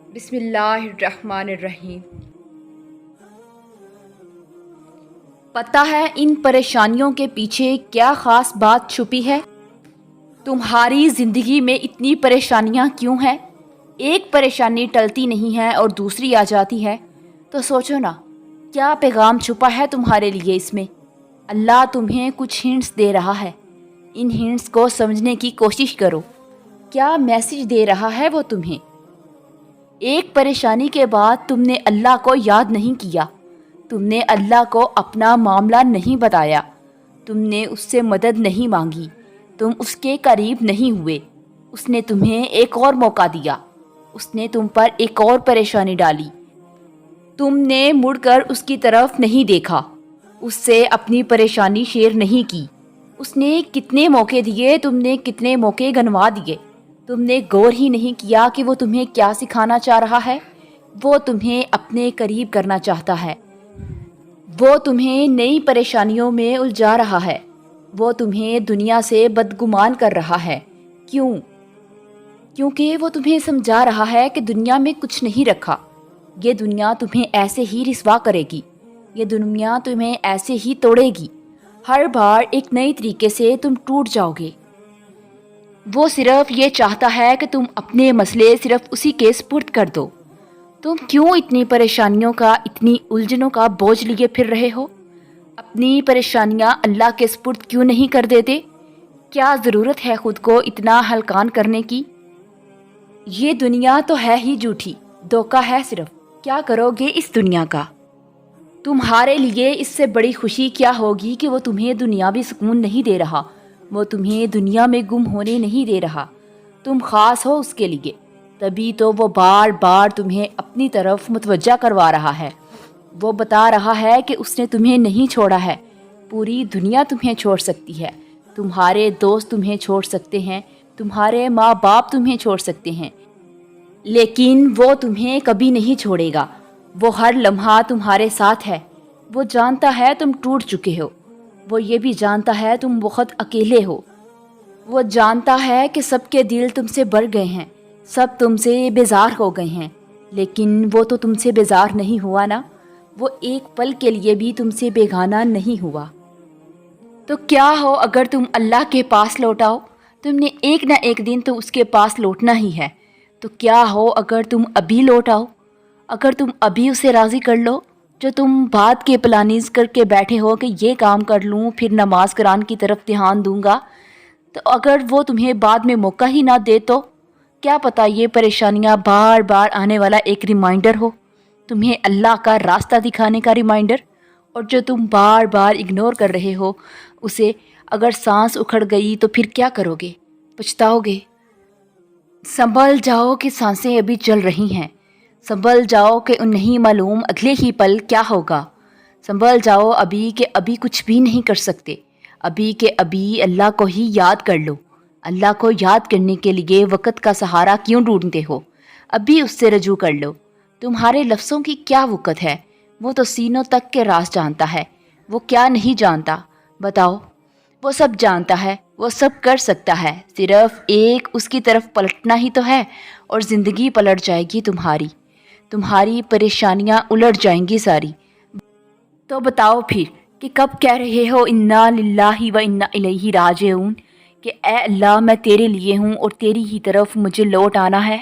بسم اللہ الرحمن الرحیم۔ پتہ ہے ان پریشانیوں کے پیچھے کیا خاص بات چھپی ہے؟ تمہاری زندگی میں اتنی پریشانیاں کیوں ہیں؟ ایک پریشانی ٹلتی نہیں ہے اور دوسری آ جاتی ہے، تو سوچو نا کیا پیغام چھپا ہے تمہارے لیے اس میں؟ اللہ تمہیں کچھ ہنٹس دے رہا ہے، ان ہنٹس کو سمجھنے کی کوشش کرو۔ کیا میسج دے رہا ہے وہ تمہیں؟ ایک پریشانی کے بعد تم نے اللہ کو یاد نہیں کیا، تم نے اللہ کو اپنا معاملہ نہیں بتایا، تم نے اس سے مدد نہیں مانگی، تم اس کے قریب نہیں ہوئے۔ اس نے تمہیں ایک اور موقع دیا، اس نے تم پر ایک اور پریشانی ڈالی، تم نے مڑ کر اس کی طرف نہیں دیکھا، اس سے اپنی پریشانی شیئر نہیں کی۔ اس نے کتنے موقع دیے، تم نے کتنے موقع گنوا دیے۔ تم نے غور ہی نہیں کیا کہ وہ تمہیں کیا سکھانا چاہ رہا ہے۔ وہ تمہیں اپنے قریب کرنا چاہتا ہے، وہ تمہیں نئی پریشانیوں میں الجھا رہا ہے، وہ تمہیں دنیا سے بدگمان کر رہا ہے۔ کیوں؟ کیونکہ وہ تمہیں سمجھا رہا ہے کہ دنیا میں کچھ نہیں رکھا، یہ دنیا تمہیں ایسے ہی رسوا کرے گی، یہ دنیا تمہیں ایسے ہی توڑے گی، ہر بار ایک نئی طریقے سے تم ٹوٹ جاؤ گے۔ وہ صرف یہ چاہتا ہے کہ تم اپنے مسئلے صرف اسی کے سپرد کر دو۔ تم کیوں اتنی پریشانیوں کا، اتنی الجھنوں کا بوجھ لیے پھر رہے ہو؟ اپنی پریشانیاں اللہ کے سپرد کیوں نہیں کر دیتے؟ کیا ضرورت ہے خود کو اتنا ہلکان کرنے کی؟ یہ دنیا تو ہے ہی جھوٹی، دھوکہ ہے صرف۔ کیا کرو گے اس دنیا کا؟ تمہارے لیے اس سے بڑی خوشی کیا ہوگی کہ وہ تمہیں دنیاوی سکون نہیں دے رہا، وہ تمہیں دنیا میں گم ہونے نہیں دے رہا۔ تم خاص ہو اس کے لیے، تبھی تو وہ بار بار تمہیں اپنی طرف متوجہ کروا رہا ہے۔ وہ بتا رہا ہے کہ اس نے تمہیں نہیں چھوڑا ہے، پوری دنیا تمہیں چھوڑ سکتی ہے، تمہارے دوست تمہیں چھوڑ سکتے ہیں، تمہارے ماں باپ تمہیں چھوڑ سکتے ہیں، لیکن وہ تمہیں کبھی نہیں چھوڑے گا۔ وہ ہر لمحہ تمہارے ساتھ ہے۔ وہ جانتا ہے تم ٹوٹ چکے ہو، وہ یہ بھی جانتا ہے تم بہت اکیلے ہو، وہ جانتا ہے کہ سب کے دل تم سے بھر گئے ہیں، سب تم سے بیزار ہو گئے ہیں، لیکن وہ تو تم سے بیزار نہیں ہوا نا، وہ ایک پل کے لیے بھی تم سے بیگانہ نہیں ہوا۔ تو کیا ہو اگر تم اللہ کے پاس لوٹاؤ؟ تم نے ایک نہ ایک دن تو اس کے پاس لوٹنا ہی ہے۔ تو کیا ہو اگر تم ابھی لوٹاؤ، اگر تم ابھی اسے راضی کر لو؟ جو تم بعد کے پلاننگز کر کے بیٹھے ہو کہ یہ کام کر لوں پھر نماز قرآن کی طرف دھیان دوں گا، تو اگر وہ تمہیں بعد میں موقع ہی نہ دے تو کیا پتہ یہ پریشانیاں بار بار آنے والا ایک ریمائنڈر ہو، تمہیں اللہ کا راستہ دکھانے کا ریمائنڈر، اور جو تم بار بار اگنور کر رہے ہو اسے، اگر سانس اکھڑ گئی تو پھر کیا کرو گے؟ پچھتاؤ گے۔ سنبھل جاؤ کہ سانسیں ابھی چل رہی ہیں، سنبھل جاؤ کہ نہیں معلوم اگلے ہی پل کیا ہوگا، سنبھل جاؤ ابھی کہ ابھی کچھ بھی نہیں کر سکتے، ابھی کہ ابھی اللہ کو ہی یاد کر لو۔ اللہ کو یاد کرنے کے لیے وقت کا سہارا کیوں ڈھونڈتے ہو؟ ابھی اس سے رجوع کر لو۔ تمہارے لفظوں کی کیا وقت ہے؟ وہ تو سینوں تک کے راز جانتا ہے، وہ کیا نہیں جانتا؟ بتاؤ۔ وہ سب جانتا ہے، وہ سب کر سکتا ہے، صرف ایک اس کی طرف پلٹنا ہی تو ہے، اور زندگی پلٹ جائے گی تمہاری، تمہاری پریشانیاں الٹ جائیں گی ساری۔ تو بتاؤ پھر کہ کب کہہ رہے ہو انا للہ و انا الیہ راجعون، کہ اے اللہ میں تیرے لیے ہوں اور تیری ہی طرف مجھے لوٹ آنا ہے۔